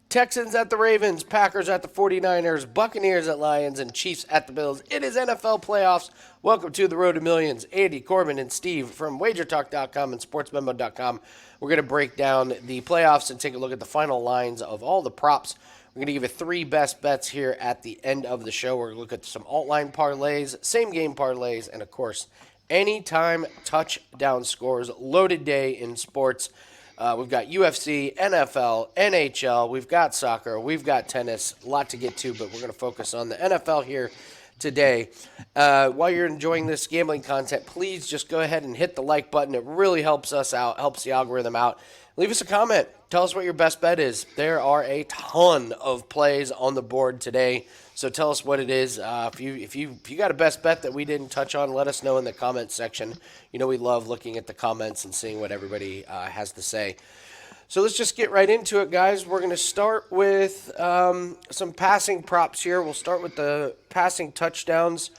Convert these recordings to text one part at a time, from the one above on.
Texans at the Ravens, Packers at the 49ers, Buccaneers at Lions, and Chiefs at the Bills. It is NFL playoffs. Welcome to the Road to Millions. Andy, Corbin, and Steve from WagerTalk.com and SportsMemo.com. We're going to break down the playoffs and take a look at the final lines of all the props. We're going to give you three best bets here at the end of the show. We're going to look at some alt-line parlays, same-game parlays, and, of course, anytime touchdown scores. Loaded day in sports. We've got UFC, NFL, NHL, we've got soccer, we've got tennis, a lot to get to, but we're going to focus on the NFL here today. While you're enjoying this gambling content, please just go ahead and hit the like button. It really helps us out, helps the algorithm out. Leave us a comment. Tell us what your best bet is. There are a ton of plays on the board today, so tell us what it is. If you got a best bet that we didn't touch on, let us know in the comments section. You know we love looking at the comments and seeing what everybody has to say. So let's just get right into it, guys. We're going to start with some passing props here. We'll start with the passing touchdowns.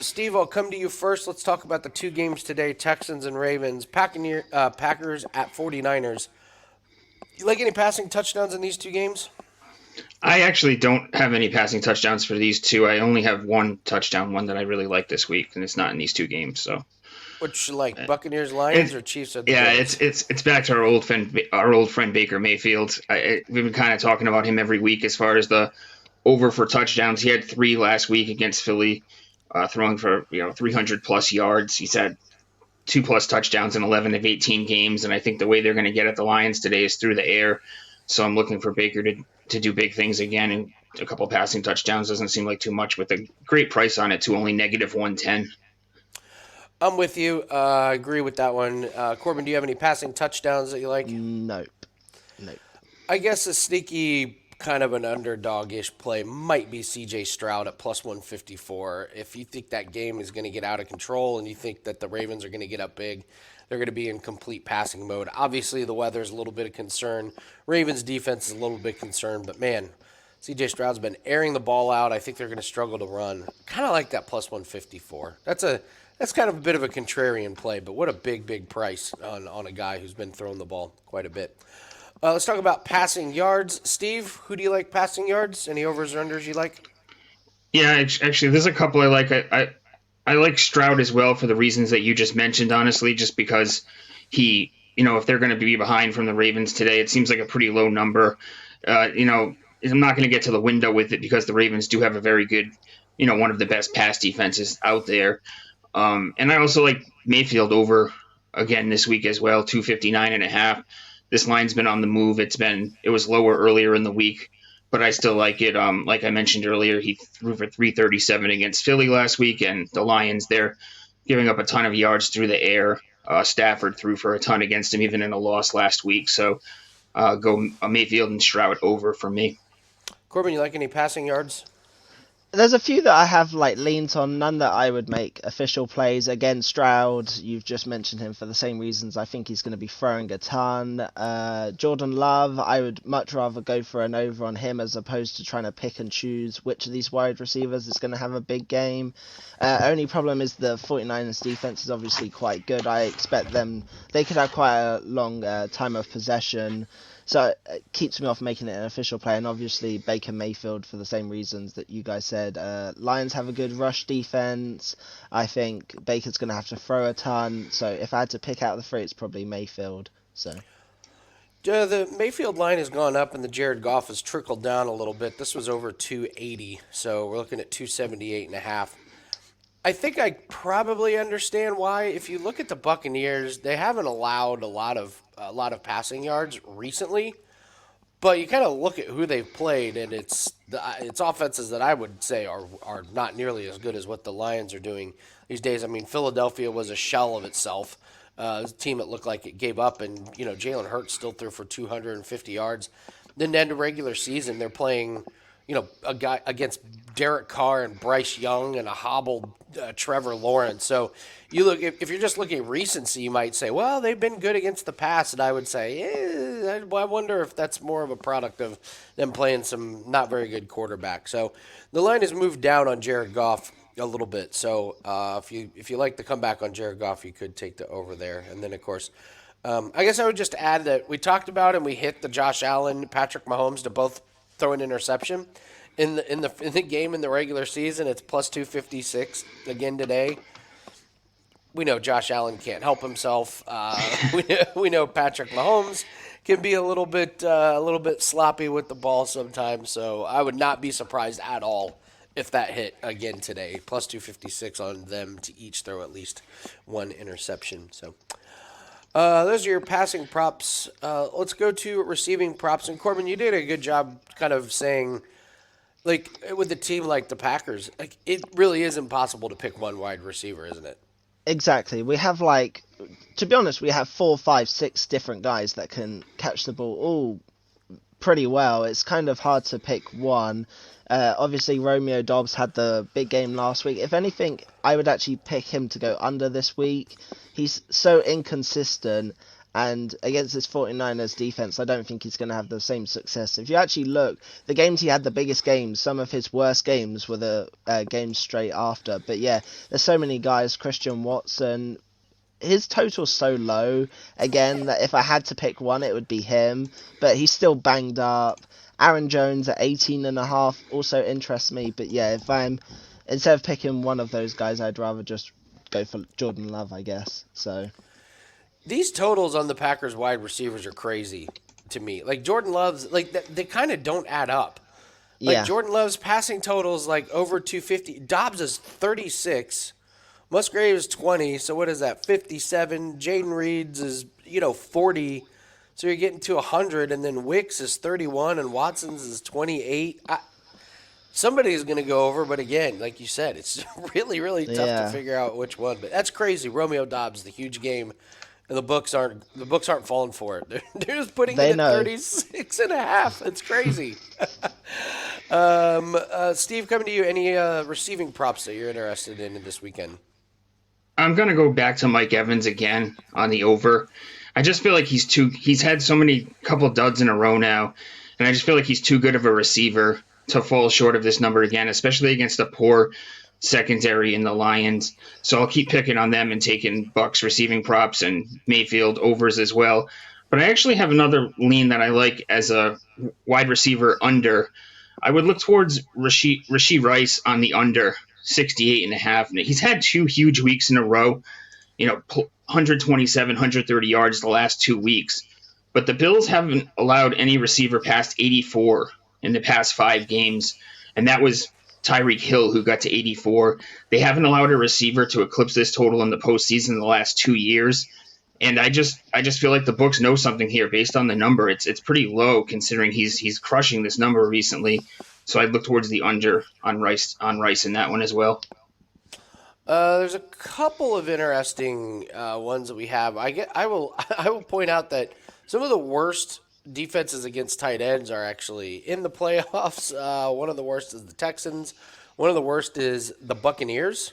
Steve, I'll come to you first. Let's talk about the two games today, Texans and Ravens. Packers at 49ers. You like any passing touchdowns in these two games? I actually don't have any passing touchdowns for these two. I only have one touchdown, one that I really like this week, and it's not in these two games. So, which you like, Buccaneers, Lions, or Chiefs? Yeah, it's back to our old friend Baker Mayfield. We've been kind of talking about him every week as far as the over for touchdowns. He had 3 last week against Philly, throwing for 300 plus yards. He's had 2+ touchdowns in 11 of 18 games, and I think the way they're going to get at the Lions today is through the air. So I'm looking for Baker to do big things again, and a couple passing touchdowns doesn't seem like too much with a great price on it to only -110. I'm with you. I agree with that one. Corbin, do you have any passing touchdowns that you like? Nope. I guess a sneaky kind of an underdog-ish play might be C.J. Stroud at +154. If you think that game is going to get out of control and you think that the Ravens are going to get up big, they're going to be in complete passing mode. Obviously, the weather's a little bit of concern. Ravens' defense is a little bit concerned, but man, C.J. Stroud's been airing the ball out. I think they're going to struggle to run. Kind of like that +154. That's kind of a bit of a contrarian play, but what a big price on a guy who's been throwing the ball quite a bit. Let's talk about passing yards. Steve, who do you like passing yards? Any overs or unders you like? Yeah, actually, there's a couple I like. I like Stroud as well for the reasons that you just mentioned, honestly, just because he, if they're going to be behind from the Ravens today, it seems like a pretty low number. I'm not going to get to the window with it because the Ravens do have a very good, one of the best pass defenses out there. And I also like Mayfield over again this week as well, 259.5. This line's been on the move. It was lower earlier in the week, but I still like it. Like I mentioned earlier, he threw for 337 against Philly last week, and the Lions, they're giving up a ton of yards through the air. Stafford threw for a ton against him, even in a loss last week. So go Mayfield and Stroud over for me. Corbin, you like any passing yards? There's a few that I have leans on, none that I would make official plays. Again, Stroud, you've just mentioned him for the same reasons. I think he's going to be throwing a ton. Jordan Love, I would much rather go for an over on him as opposed to trying to pick and choose which of these wide receivers is going to have a big game. Only problem is the 49ers defense is obviously quite good. I expect they could have quite a long time of possession. So it keeps me off making it an official play, and obviously Baker Mayfield for the same reasons that you guys said. Lions have a good rush defense. I think Baker's going to have to throw a ton. So if I had to pick out the three, it's probably Mayfield. So the Mayfield line has gone up, and the Jared Goff has trickled down a little bit. This was over 280, so we're looking at 278.5. I think I probably understand why. If you look at the Buccaneers, they haven't allowed a lot of passing yards recently, but you kind of look at who they've played, and it's offenses that I would say are not nearly as good as what the Lions are doing these days. I mean, Philadelphia was a shell of itself. A team that looked like it gave up, and Jalen Hurts still threw for 250 yards. Then end of regular season, they're playing a guy against Derek Carr and Bryce Young and a hobbled Trevor Lawrence. So you look, if you're just looking at recency, you might say, well, they've been good against the pass. And I would say, I wonder if that's more of a product of them playing some not very good quarterback. So the line has moved down on Jared Goff a little bit. So if you like to come back on Jared Goff, you could take the over there. And then, of course, I guess I would just add that we talked about and we hit the Josh Allen, Patrick Mahomes to both throw an interception in the game in the regular season. It's plus 256 again today. We know Josh Allen can't help himself. We know Patrick Mahomes can be a little bit sloppy with the ball sometimes. So I would not be surprised at all if that hit again today. Plus 256 on them to each throw at least one interception. So those are your passing props. Let's go to receiving props. And Corbin, you did a good job kind of saying, like, with a team like the Packers, like, it really is impossible to pick one wide receiver, isn't it? Exactly. We have to be honest, we have 4, 5, 6 different guys that can catch the ball all pretty well. It's kind of hard to pick one. Obviously, Romeo Dobbs had the big game last week. If anything, I would actually pick him to go under this week. He's so inconsistent, and against this 49ers defense, I don't think he's going to have the same success. If you actually look, the games he had the biggest games, some of his worst games were the games straight after. But yeah, there's so many guys. Christian Watson, his total's so low, again, that if I had to pick one, it would be him. But he's still banged up. Aaron Jones at 18.5 also interests me. But yeah, instead of picking one of those guys, I'd rather just go for Jordan Love, I guess. So these totals on the Packers wide receivers are crazy to me. Like Jordan Love's, like they kind of don't add up. Like Jordan Love's passing totals like over 250. Dobbs is 36. Musgrave is 20. So what is that? 57. Jaden Reed's is 40. So you're getting to 100, and then Wicks is 31, and Watson's is 28. Somebody's going to go over, but again, like you said, it's really, really tough to figure out which one. But that's crazy. Romeo Dobbs, the huge game, and the books aren't falling for it. They're just putting it at 36.5. It's crazy. Steve, coming to you, any receiving props that you're interested in this weekend? I'm going to go back to Mike Evans again on the over. I just feel like he's had so many couple duds in a row now, and I just feel like he's too good of a receiver to fall short of this number again, especially against a poor secondary in the Lions. So I'll keep picking on them and taking Bucks receiving props and Mayfield overs as well. But I actually have another lean that I like as a wide receiver under. I would look towards Rashee Rice on the under 68.5. He's had 2 huge weeks in a row, 127, 130 yards the last 2 weeks. But the Bills haven't allowed any receiver past 84 in the past 5 games, and that was Tyreek Hill who got to 84. They haven't allowed a receiver to eclipse this total in the postseason in the last 2 years. And I just feel like the books know something here based on the number. It's pretty low considering he's crushing this number recently. So I'd look towards the under on Rice in that one as well. There's a couple of interesting ones that we have. I will point out that some of the worst defenses against tight ends are actually in the playoffs. One of the worst is the Texans. One of the worst is the Buccaneers,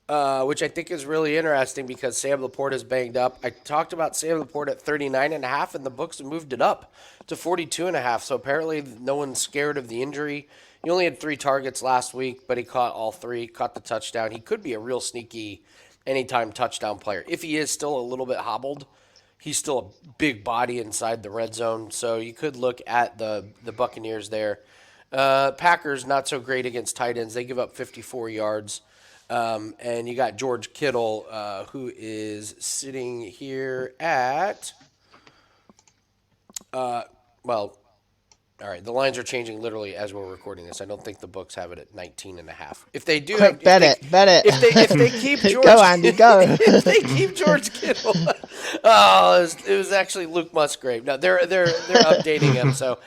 which I think is really interesting because Sam Laporte is banged up. I talked about Sam Laporte at 39.5, and the books have moved it up to 42.5. So apparently no one's scared of the injury. He only had 3 targets last week, but he caught all 3, caught the touchdown. He could be a real sneaky anytime touchdown player. If he is still a little bit hobbled, he's still a big body inside the red zone. So you could look at the Buccaneers there. Packers, not so great against tight ends. They give up 54 yards. And you got George Kittle, who is sitting here at, all right, the lines are changing literally as we're recording this. I don't think the books have it at 19.5. If they do, bet it. If they keep George, go Andy, go. If they keep George Kittle, it was actually Luke Musgrave. No, they're updating him. So,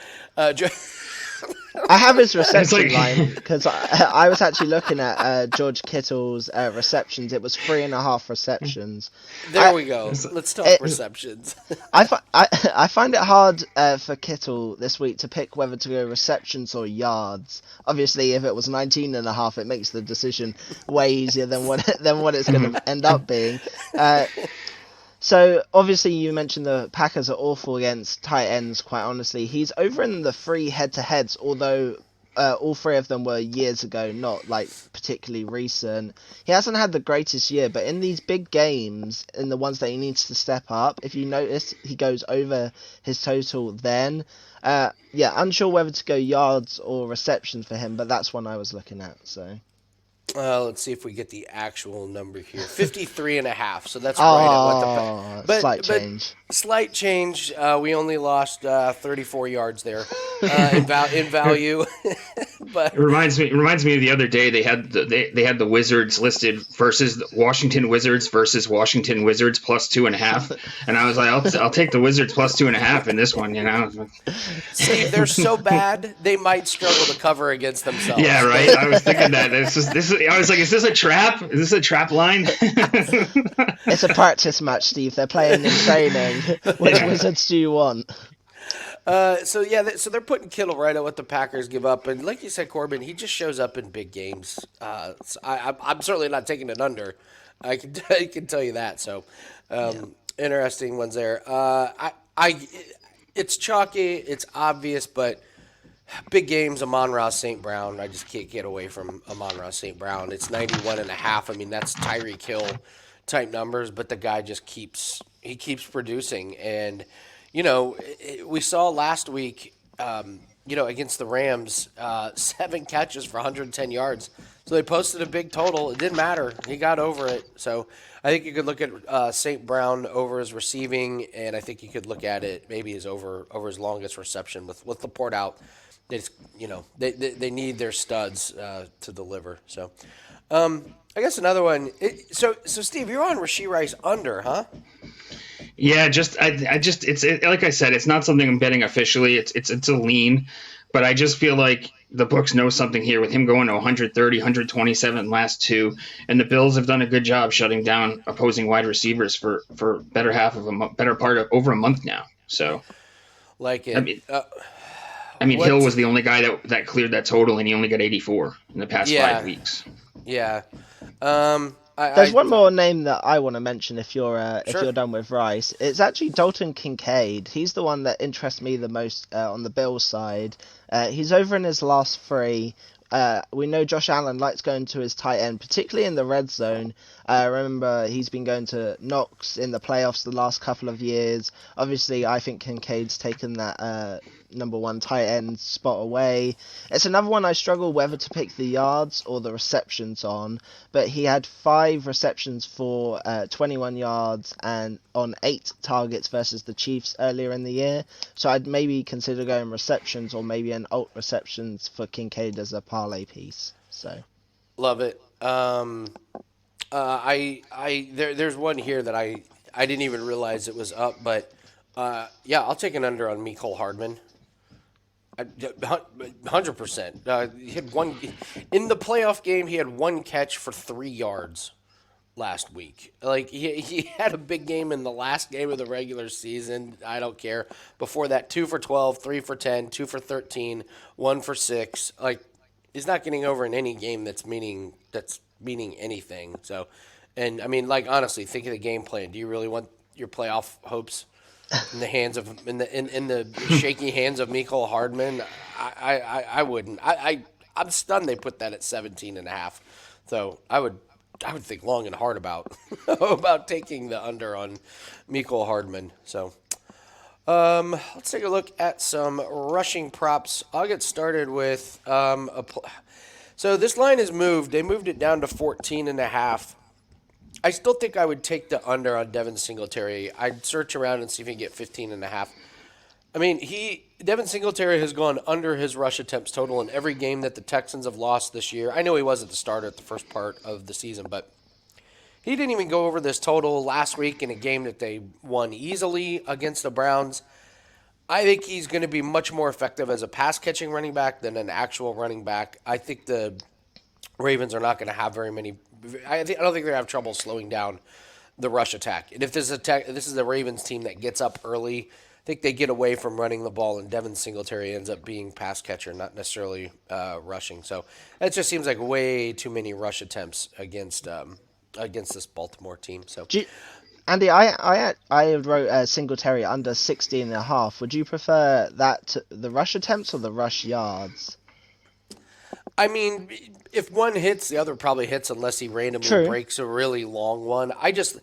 I have his reception line because I was actually looking at George Kittle's receptions. It was 3.5 receptions. There we go. Let's talk receptions. I find it hard for Kittle this week to pick whether to go receptions or yards. Obviously, if it was 19.5, it makes the decision way easier than what it's going to end up being. So, obviously, you mentioned the Packers are awful against tight ends, quite honestly. He's over in the 3 head-to-heads, although all three of them were years ago, not like particularly recent. He hasn't had the greatest year, but in these big games, in the ones that he needs to step up, if you notice, he goes over his total then. Yeah, unsure whether to go yards or receptions for him, but that's one I was looking at. So Let's see if we get the actual number here. 53.5. So that's right at what the slight change. Slight change. We only lost 34 yards there in value. But it reminds me of the other day they had the Wizards listed versus the Washington Wizards versus Washington Wizards plus 2.5, and I was like, I'll take the Wizards plus 2.5 in this one. See, they're so bad they might struggle to cover against themselves. Yeah, right. I was thinking that I was like, is this a trap? Is this a trap line? It's a practice match, Steve. They're playing in training. Which Wizards do you want? So they're putting Kittle right at what the Packers give up, and like you said, Corbin, he just shows up in big games. So I'm certainly not taking it under. I can tell you that. So interesting ones there. It's chalky, it's obvious, but big games. Amon-Ra St. Brown. I just can't get away from Amon-Ra St. Brown. It's 91.5. I mean, that's Tyreek Hill type numbers, but the guy just keeps producing. And we saw last week, against the Rams, 7 catches for 110 yards. So they posted a big total. It didn't matter. He got over it. So I think you could look at St. Brown over his receiving, and I think you could look at it maybe as over his longest reception with Laporte out. They need their studs to deliver. So I guess another one. So Steve, you're on Rashee Rice under, huh? Yeah, it's like I said, it's not something I'm betting officially. It's a lean, but I just feel like the books know something here with him going to 130, 127 last two, and the Bills have done a good job shutting down opposing wide receivers for better part of over a month now. So, like it. Hill was the only guy that cleared that total, and he only got 84 in the past 5 weeks. Yeah. There's one more name that I want to mention if you're done with Rice. It's actually Dalton Kincaid. He's the one that interests me the most on the Bills side. He's over in his last 3. We know Josh Allen likes going to his tight end, particularly in the red zone. Remember, he's been going to Knox in the playoffs the last couple of years. Obviously, I think Kincaid's taken that number 1 tight end spot away. It's another one I struggle whether to pick the yards or the receptions on, but he had 5 receptions for 21 yards and on 8 targets versus the Chiefs earlier in the year. So I'd maybe consider going receptions or maybe an alt receptions for Kincaid as a parlay piece. So love it. There's one here that I didn't even realize it was up, but I'll take an under on Mecole Hardman. 100%. He had one in the playoff game. He had 1 catch for 3 yards last week. Like he had a big game in the last game of the regular season. I don't care. Before that, 2 for 12, 3 for 10, 2 for 13, 1 for 6. Like he's not getting over in any game that's meaning anything. So, and I mean, like honestly, think of the game plan. Do you really want your playoff hopes in the hands of in the shaky hands of Mecole Hardman? I wouldn't. I'm stunned they put that at 17.5. So I would think long and hard about taking the under on Mecole Hardman. So let's take a look at some rushing props. I'll get started with so this line is moved. They moved it down to 14.5. I still think I would take the under on Devin Singletary. I'd search around and see if he can get 15.5. I mean, Devin Singletary has gone under his rush attempts total in every game that the Texans have lost this year. I know he wasn't the starter at the first part of the season, but he didn't even go over this total last week in a game that they won easily against the Browns. I think he's going to be much more effective as a pass-catching running back than an actual running back. I think the Ravens are not going to have very many. I don't think they're going to have trouble slowing down the rush attack. And if this is the Ravens team that gets up early, I think they get away from running the ball, and Devin Singletary ends up being pass catcher, not necessarily rushing. So that just seems like way too many rush attempts against this Baltimore team. So. Andy, I wrote Singletary under 16.5. Would you prefer that to the rush attempts or the rush yards? I mean, if one hits, the other probably hits unless he randomly True. breaks a really long one. I just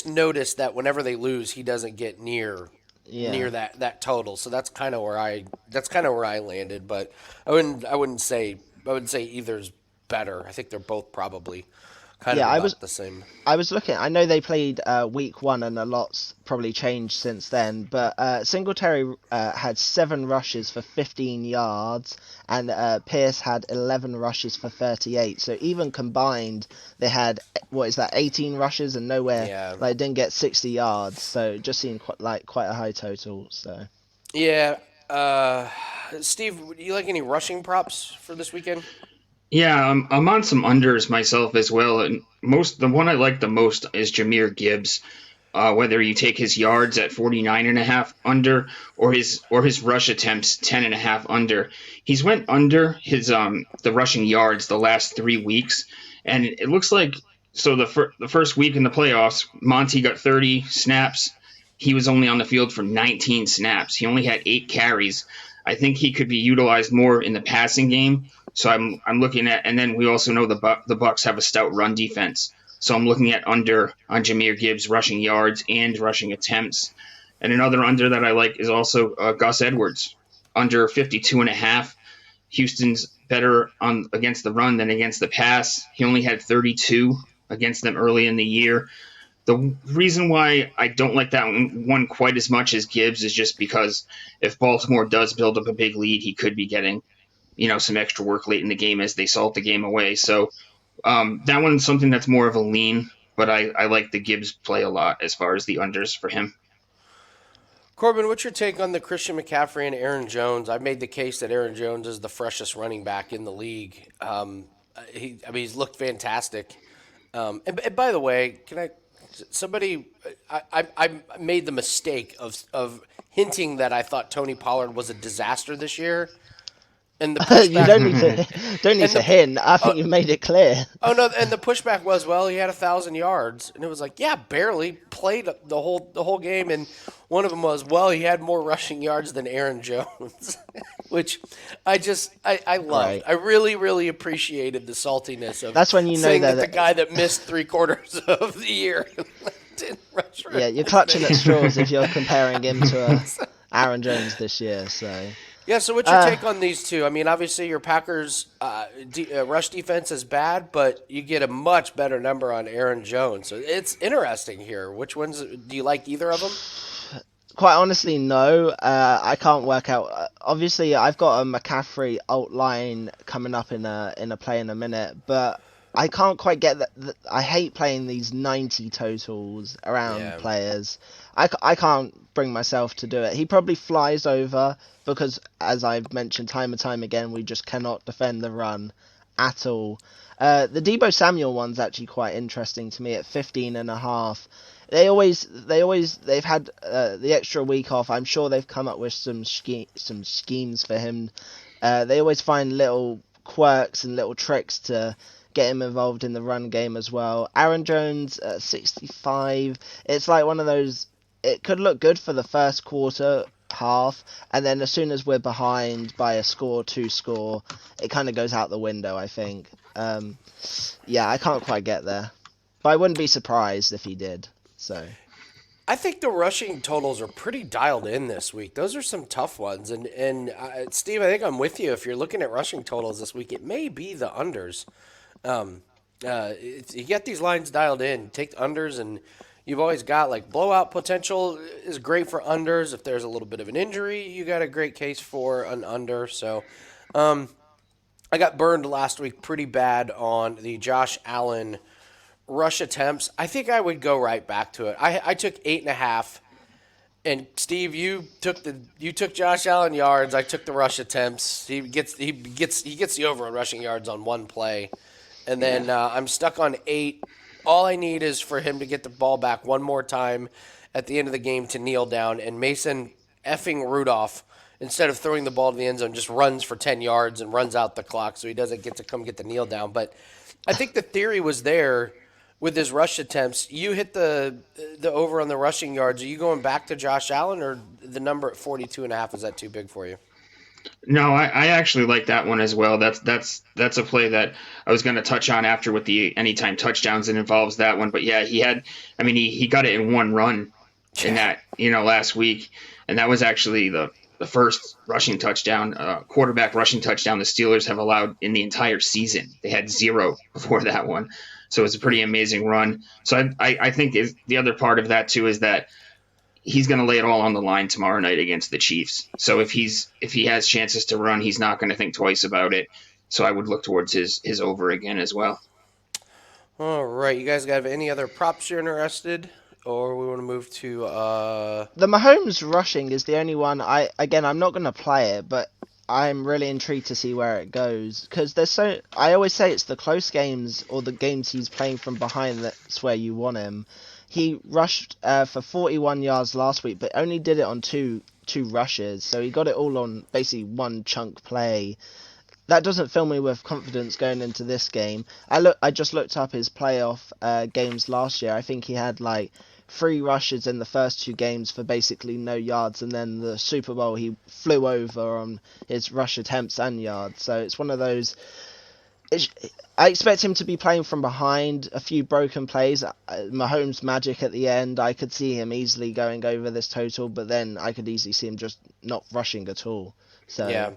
noticed that whenever they lose, he doesn't get near Yeah. that total. So that's kind of where I landed. But I wouldn't say either's better. I think they're both probably kind of Yeah, I was about the same. I was looking. I know they played week one, and a lot's probably changed since then. But Singletary had 7 rushes for 15 yards, and Pierce had 11 rushes for 38. So even combined, they had what is that, 18 rushes and nowhere Yeah. like didn't get 60 yards. So it just seemed quite a high total. So Yeah. Uh, Steve, would you like any rushing props for this weekend? Yeah, I'm on some unders myself as well, and the one I like the most is Jameer Gibbs. Whether you take his yards at 49.5 under, or his rush attempts 10.5 under, he's went under his the rushing yards the last 3 weeks, and it looks like the first week in the playoffs, Monty got 30 snaps. He was only on the field for 19 snaps. He only had 8 carries. I think he could be utilized more in the passing game. So I'm looking at, and then we also know the Bucks have a stout run defense. So I'm looking at under on Jameer Gibbs rushing yards and rushing attempts. And another under that I like is also Gus Edwards under 52.5. Houston's better on against the run than against the pass. He only had 32 against them early in the year. The reason why I don't like that one quite as much as Gibbs is just because if Baltimore does build up a big lead, he could be getting some extra work late in the game as they salt the game away. So that one's something that's more of a lean, but I like the Gibbs play a lot as far as the unders for him. Corbin, what's your take on the Christian McCaffrey and Aaron Jones? I've made the case that Aaron Jones is the freshest running back in the league. He's looked fantastic. And by the way, I made the mistake of hinting that I thought Tony Pollard was a disaster this year, and the you pushback. don't need And to hint. I think you made it clear. Oh no, and the pushback was, well, he had 1,000 yards, and it was like, yeah, barely played the whole game, and one of them was, well, he had more rushing yards than Aaron Jones, which I loved. Right. I really really appreciated the saltiness of That's when you know saying that that- the guy that missed 3 quarters of the year didn't rush. Yeah, you're clutching at straws if you're comparing him to Aaron Jones this year. So Yeah, so what's your take on these two? I mean, obviously your Packers' rush defense is bad, but you get a much better number on Aaron Jones. So it's interesting here. Which ones do you like? Either of them? quite honestly, no. I can't work out. Obviously, I've got a McCaffrey alt line coming up in a play in a minute, but I can't quite get that. I hate playing these 90 totals around Yeah. players. I can't bring myself to do it. He probably flies over because, as I've mentioned time and time again, we just cannot defend the run at all. The Debo Samuel one's actually quite interesting to me at 15.5. They've had the extra week off. I'm sure they've come up with some schemes for him. They always find little quirks and little tricks to get him involved in the run game as well. Aaron Jones at 65. It's like one of those. It could look good for the first quarter, half, and then as soon as we're behind by a score, 2 score, it kind of goes out the window, I think. Yeah, I can't quite get there, but I wouldn't be surprised if he did. So I think the rushing totals are pretty dialed in this week. Those are some tough ones. And Steve, I think I'm with you. If you're looking at rushing totals this week, it may be the unders. You get these lines dialed in, take the unders, and you've always got like blowout potential is great for unders. If there's a little bit of an injury, you got a great case for an under. So I got burned last week pretty bad on the Josh Allen rush attempts. I think I would go right back to it. I took 8.5, and Steve, you took Josh Allen yards. I took the rush attempts. He gets the over on rushing yards on one play, and then I'm stuck on 8. All I need is for him to get the ball back one more time at the end of the game to kneel down, and Mason effing Rudolph, instead of throwing the ball to the end zone, just runs for 10 yards and runs out the clock, so he doesn't get to come get the kneel down. But I think the theory was there with his rush attempts. You hit the over on the rushing yards. Are you going back to Josh Allen, or the number at 42.5, is that too big for you? No, I actually like that one as well. That's a play that I was going to touch on after with the anytime touchdowns. It involves that one, but yeah, he got it in one run in Yeah. that last week, and that was actually the first rushing touchdown, quarterback rushing touchdown the Steelers have allowed in the entire season. They had zero before that one, so it's a pretty amazing run. So I think the other part of that too is that he's going to lay it all on the line tomorrow night against the Chiefs. So if he has chances to run, he's not going to think twice about it. So I would look towards his over again as well. All right, you guys got any other props you're interested, or we want to move to The Mahomes rushing is the only one I'm not going to play it, but I'm really intrigued to see where it goes because I always say it's the close games or the games he's playing from behind that's where you want him. He rushed for 41 yards last week, but only did it on two rushes, so he got it all on basically one chunk play. That doesn't fill me with confidence going into this game. I just looked up his playoff games last year. I think he had like 3 rushes in the first 2 games for basically no yards, and then the Super Bowl he flew over on his rush attempts and yards. So it's one of those. I expect him to be playing from behind, a few broken plays, Mahomes magic at the end. I could see him easily going over this total, but then I could easily see him just not rushing at all. So yeah.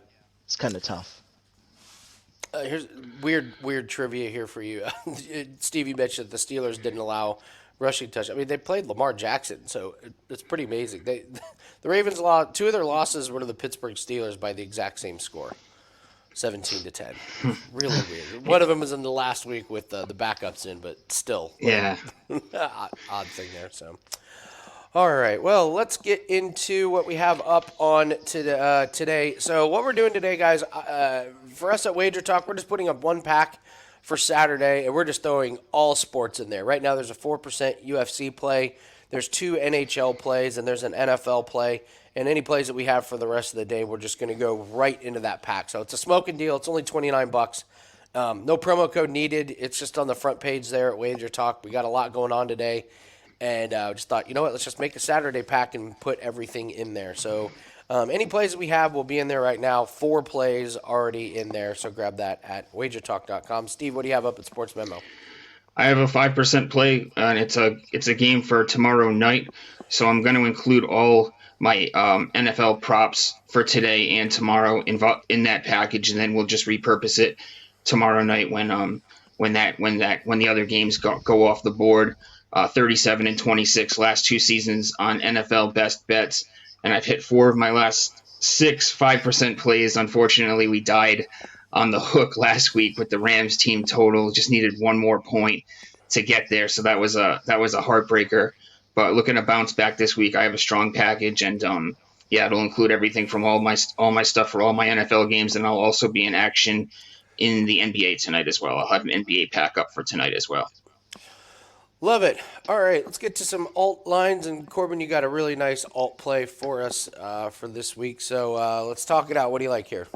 it's kind of tough. Here's weird trivia here for you. Steve, you mentioned that the Steelers didn't allow rushing touch. I mean, they played Lamar Jackson, so it's pretty amazing. The Ravens lost 2 of their losses were to the Pittsburgh Steelers by the exact same score, 17-10. Really weird. One of them was in the last week with the backups in, but still, Yeah. odd thing there. So. All right, well, let's get into what we have up on today. So what we're doing today, guys, for us at WagerTalk, we're just putting up one pack for Saturday, and we're just throwing all sports in there. Right now there's a 4% UFC play, there's 2 NHL plays, and there's an NFL play. And any plays that we have for the rest of the day, we're just going to go right into that pack. So it's a smoking deal. It's only $29. No promo code needed. It's just on the front page there at WagerTalk. We got a lot going on today. And just thought, you know what, let's just make a Saturday pack and put everything in there. So any plays that we have will be in there right now. 4 plays already in there, so grab that at WagerTalk.com. Steve, what do you have up at Sports Memo? I have a 5% play, and it's a game for tomorrow night. So I'm going to include all my NFL props for today and tomorrow in that package, and then we'll just repurpose it tomorrow night when the other games go off the board. 37 and 26 last 2 seasons on NFL best bets, and I've hit 4 of my last 6 5% plays. Unfortunately, we died on the hook last week with the Rams team total. Just needed one more point to get there, so that was a heartbreaker. But looking to bounce back this week, I have a strong package, and it'll include everything from all my stuff for all my NFL games, and I'll also be in action in the NBA tonight as well. I'll have an NBA pack up for tonight as well. Love it. All right, let's get to some alt lines. And Corbin, you got a really nice alt play for us for this week. So let's talk it out. What do you like here?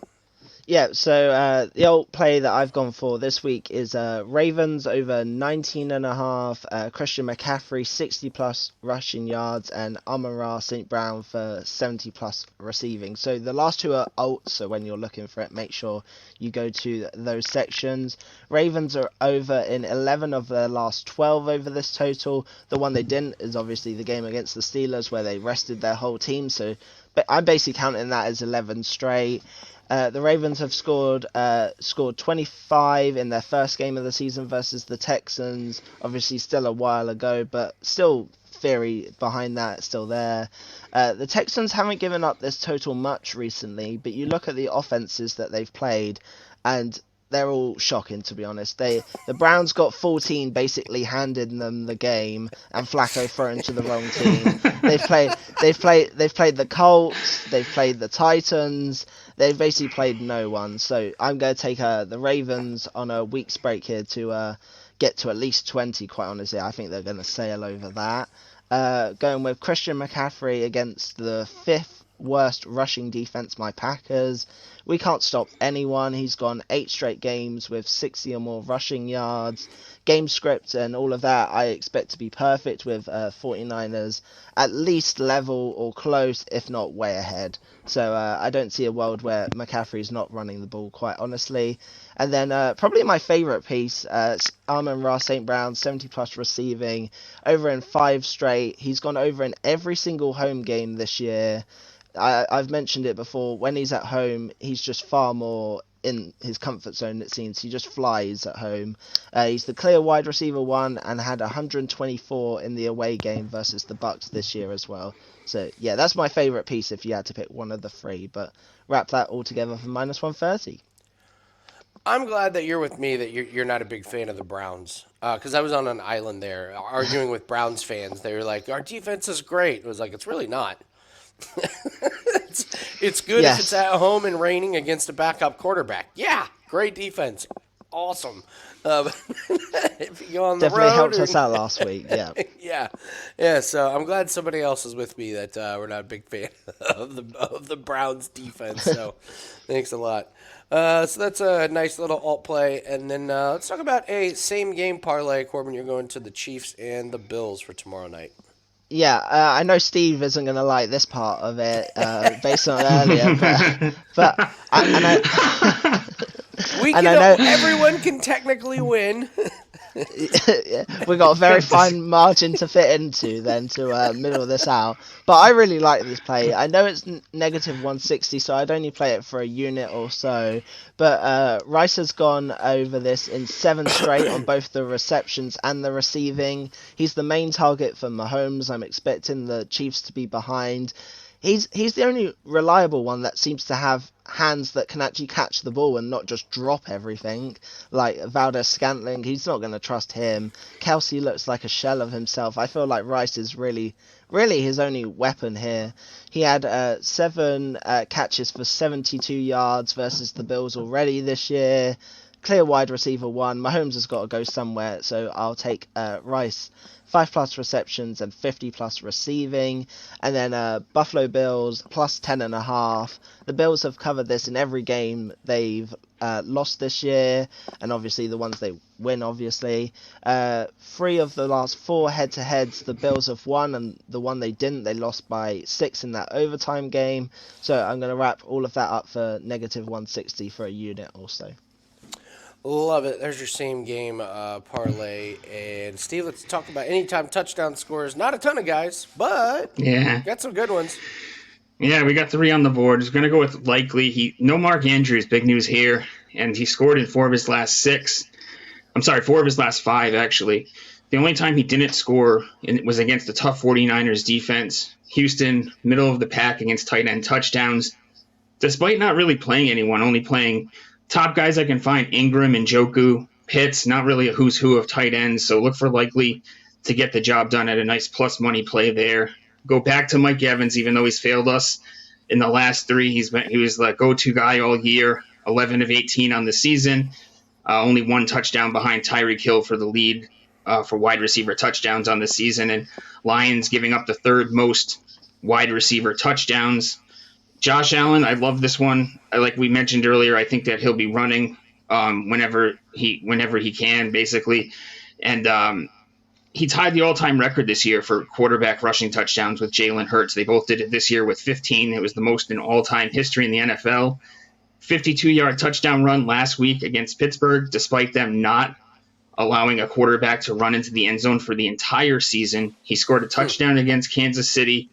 Yeah, so the old play that I've gone for this week is Ravens over 19.5, Christian McCaffrey 60+ rushing yards, and Amon-Ra St. Brown for 70+ receiving. So the last 2 are alts, so when you're looking for it, make sure you go to those sections. Ravens are over in 11 of their last 12 over this total. The one they didn't is obviously the game against the Steelers where they rested their whole team, so I'm basically counting that as 11 straight. The Ravens have scored 25 in their first game of the season versus the Texans. Obviously, still a while ago, but still theory behind that still there. The Texans haven't given up this total much recently, but you look at the offenses that they've played, and they're all shocking, to be honest. The Browns got 14 basically handed them the game, and Flacco thrown to the wrong team. They've played the Colts, they've played the Titans. They've basically played no one. So I'm going to take the Ravens on a week's break here to get to at least 20, quite honestly. I think they're going to sail over that. Going with Christian McCaffrey against the 5th worst rushing defense, my Packers. We can't stop anyone. He's gone 8 straight games with 60 or more rushing yards. Game script and all of that I expect to be perfect with 49ers at least level or close, if not way ahead. So I don't see a world where McCaffrey's not running the ball, quite honestly. And then probably my favourite piece, Amon-Ra St. Brown, 70 plus receiving, over in 5 straight. He's gone over in every single home game this year. I've mentioned it before, when he's at home, he's just far more in his comfort zone, it seems. He just flies at home. He's the clear wide receiver 1 and had 124 in the away game versus the Bucks this year as well. So, yeah, that's my favourite piece if you had to pick one of the 3, but wrap that all together for minus 130. I'm glad that you're with me, that you're not a big fan of the Browns. Because I was on an island there arguing with Browns fans. They were like, our defense is great. It was like, it's really not. it's good if it's at home and raining against a backup quarterback. Yeah, great defense. Awesome. If you go on the definitely road, helped us out last week. Yeah. yeah. So I'm glad somebody else is with me that we're not a big fan of the Browns defense. So thanks a lot. So that's a nice little alt play, and then let's talk about a same game parlay. Corbin, you're going to the Chiefs and the Bills for tomorrow night. Yeah, I know Steve isn't going to like this part of it based on earlier, but I know everyone can technically win. We got a very fine margin to fit into then to middle this out. But I really like this play. I know it's negative 160, so I'd only play it for a unit or so. But Rice has gone over this in 7 straight on both the receptions and the receiving. He's the main target for Mahomes. I'm expecting the Chiefs to be behind. He's the only reliable one that seems to have hands that can actually catch the ball and not just drop everything. Like Valdez-Scantling, he's not going to trust him. Kelsey looks like a shell of himself. I feel like Rice is really his only weapon here. He had 7 catches for 72 yards versus the Bills already this year. Clear wide receiver 1. Mahomes has got to go somewhere, so I'll take Rice. 5 plus receptions and 50 plus receiving. And then Buffalo Bills plus 10.5. The Bills have covered this in every game they've lost this year, and obviously the ones they win, obviously. 3 of the last 4 head-to-heads the Bills have won, and the one they didn't, they lost by 6 in that overtime game. So I'm going to wrap all of that up for negative 160 for a unit also. Love it. There's your same game parlay. And Steve, let's talk about anytime touchdown scores. Not a ton of guys, but got some good ones. Yeah, we got 3 on the board. He's going to go with likely. No Mark Andrews, big news here. And he scored in 4 of his last 6. I'm sorry, 4 of his last 5, actually. The only time he didn't score was against the tough 49ers defense. Houston, middle of the pack against tight end touchdowns. Despite not really playing anyone, only playing top guys I can find, Ingram and Njoku, Pitts, not really a who's who of tight ends, so look for likely to get the job done at a nice plus money play there. Go back to Mike Evans, even though he's failed us in the last 3. He was the go-to guy all year, 11 of 18 on the season, only 1 touchdown behind Tyreek Hill for the lead for wide receiver touchdowns on the season, and Lions giving up the 3rd most wide receiver touchdowns. Josh Allen, I love this one. Like we mentioned earlier, I think that he'll be running whenever he can, basically. And he tied the all-time record this year for quarterback rushing touchdowns with Jalen Hurts. They both did it this year with 15. It was the most in all-time history in the NFL. 52-yard touchdown run last week against Pittsburgh, despite them not allowing a quarterback to run into the end zone for the entire season. He scored a touchdown against Kansas City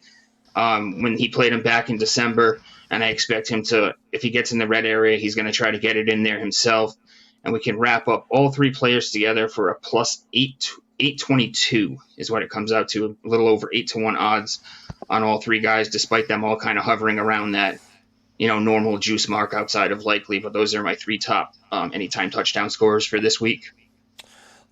when he played him back in December, and I expect him to, if he gets in the red area, he's going to try to get it in there himself, and we can wrap up all 3 players together for a plus 822 is what it comes out to, a little over 8-1 odds on all 3 guys, despite them all kind of hovering around that, normal juice mark outside of likely, but those are my 3 top anytime touchdown scorers for this week.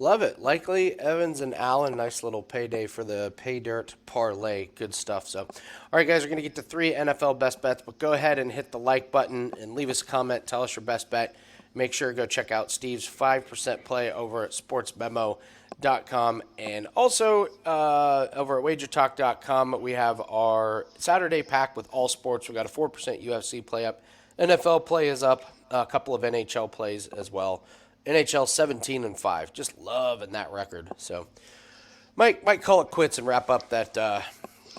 Love it. Likely, Evans, and Allen. Nice little payday for the pay dirt parlay. Good stuff. So, all right, guys, we're going to get to 3 NFL best bets, but go ahead and hit the like button and leave us a comment. Tell us your best bet. make sure to go check out Steve's 5% play over at sportsmemo.com. And also over at WagerTalk.com, we have our Saturday pack with all sports. We got a 4% UFC play up. NFL play is up. A couple of NHL plays as well. NHL 17-5. Just loving that record. So might call it quits and wrap up that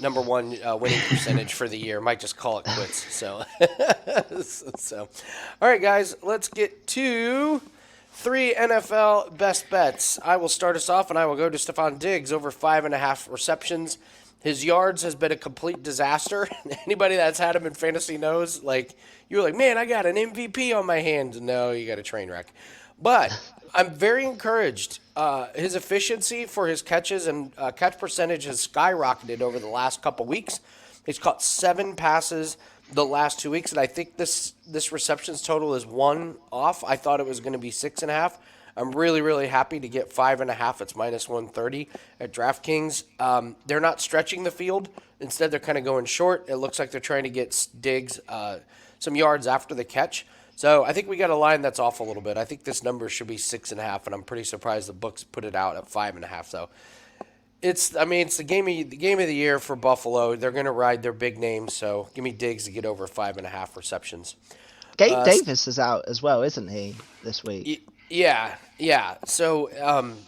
number one winning percentage for the year. Might just call it quits. So, all right, guys, let's get to 3 NFL best bets. I will start us off, and I will go to Stephon Diggs over 5.5 receptions. His yards has been a complete disaster. Anybody that's had him in fantasy knows, like, you're like, man, I got an MVP on my hands. No, you got a train wreck. But I'm very encouraged. His efficiency for his catches and catch percentage has skyrocketed over the last couple weeks. He's caught 7 passes the last 2 weeks, and I think this receptions total is 1 off. I thought it was going to be 6.5. I'm really, really happy to get 5.5. It's minus 130 at DraftKings. They're not stretching the field. Instead, they're kind of going short. It looks like they're trying to get Diggs some yards after the catch. So I think we got a line that's off a little bit. I think this number should be 6.5, and I'm pretty surprised the books put it out at 5.5. So it's the game of the year for Buffalo. They're going to ride their big names. So give me Diggs to get over 5.5 receptions. Gabe Davis is out as well, isn't he, this week? Yeah. So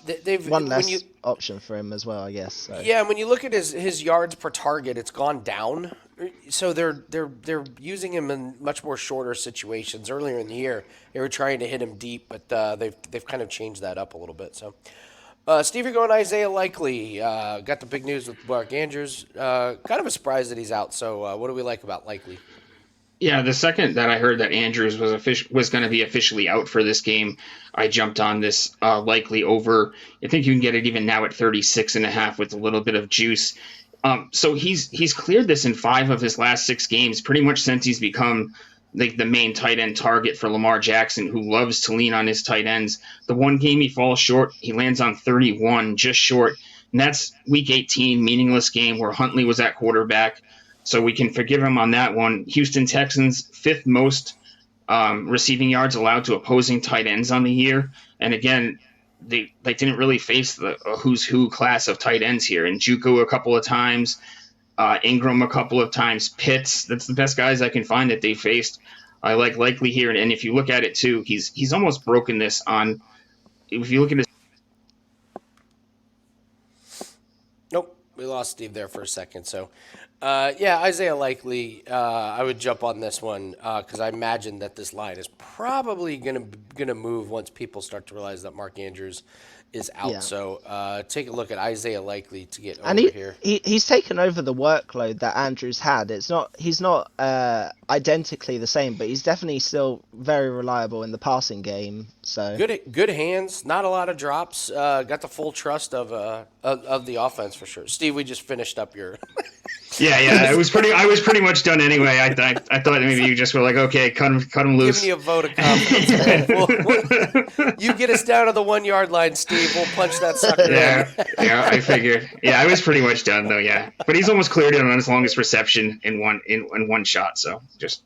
they've one less option for him as well, I guess. So. Yeah, when you look at his yards per target, it's gone down. So they're using him in much more shorter situations. Earlier in the year, they were trying to hit him deep, but they've kind of changed that up a little bit. So, Steve, you're going Isaiah Likely. Got the big news with Mark Andrews. Kind of a surprise that he's out. So, what do we like about Likely? Yeah, the second that I heard that Andrews was going to be officially out for this game, I jumped on this Likely over. I think you can get it even now at 36.5 with a little bit of juice. So he's cleared this in 5 of his last 6 games, pretty much since he's become like the main tight end target for Lamar Jackson, who loves to lean on his tight ends. The one game he falls short, he lands on 31, just short. And that's week 18, meaningless game where Huntley was at quarterback. So we can forgive him on that one. Houston Texans, 5th most receiving yards allowed to opposing tight ends on the year. And again, they didn't really face the who's who class of tight ends here. And Njoku a couple of times, Ingram a couple of times, Pitts. That's the best guys I can find that they faced. I like Likely here. And if you look at it too, he's almost broken this on. If you look at his. Nope, we lost Steve there for a second. So. Isaiah Likely, I would jump on this one because I imagine that this line is probably gonna move once people start to realize that Mark Andrews is out. Yeah. So take a look at Isaiah Likely to get over here. He's taken over the workload that Andrews had. He's not identically the same, but he's definitely still very reliable in the passing game. So good hands, not a lot of drops. Got the full trust of the offense for sure. Steve, we just finished up your. Yeah. I was pretty much done anyway. I thought maybe you just were like, okay, cut him loose. Giving you a vote of confidence. You get us down to the 1 yard line, Steve. We'll punch that sucker. Yeah. I figured. Yeah, I was pretty much done though. Yeah, but he's almost cleared it on his longest reception in one shot. So just.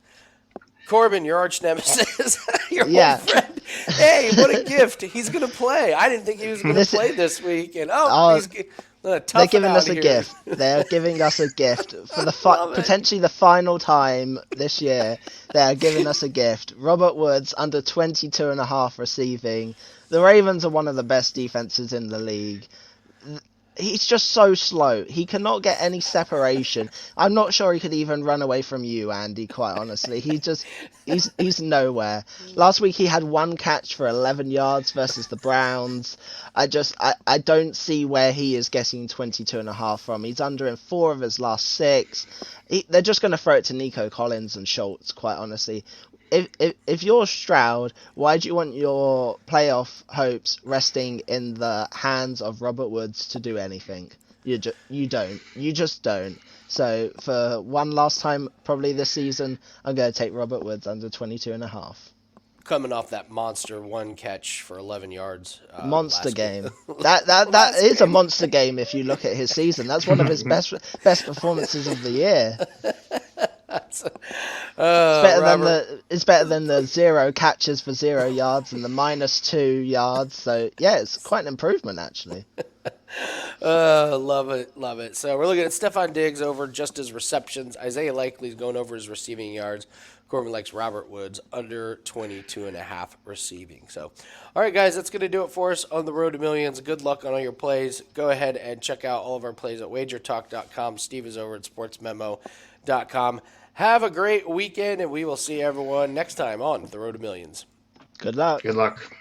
Corbin, your arch nemesis, your old friend. Hey, what a gift! He's gonna play. I didn't think he was gonna play this week, and he's. They're giving us a gift. They're giving us a gift for the potentially the final time this year. They're giving us a gift. Robert Woods under 22.5 receiving. The Ravens are one of the best defenses in the league. He's just so slow. He cannot get any separation. I'm not sure he could even run away from you, Andy, quite honestly. He's nowhere. Last week he had 1 catch for 11 yards versus the Browns. I don't see where he is getting 22.5 from. He's under in 4 of his last 6. They're just going to throw it to Nico Collins and Schultz, quite honestly. If you're Stroud, why do you want your playoff hopes resting in the hands of Robert Woods to do anything? You don't. You just don't. So for one last time, probably this season, I'm going to take Robert Woods under 22.5. Coming off that monster 1 catch for 11 yards. Monster game. That is a monster game if you look at his season. That's one of his best performances of the year. It's better than it's better than the 0 catches for 0 yards and the -2 yards. So yeah, it's quite an improvement actually. Love it, love it. So we're looking at Stephon Diggs over just his receptions. Isaiah Likely's going over his receiving yards. Corbin likes Robert Woods under 22.5 receiving. So, all right, guys, that's going to do it for us on the Road to Millions. Good luck on all your plays. Go ahead and check out all of our plays at WagerTalk.com. Steve is over at SportsMemo.com. Have a great weekend, and we will see everyone next time on the Road to Millions. Good luck. Good luck.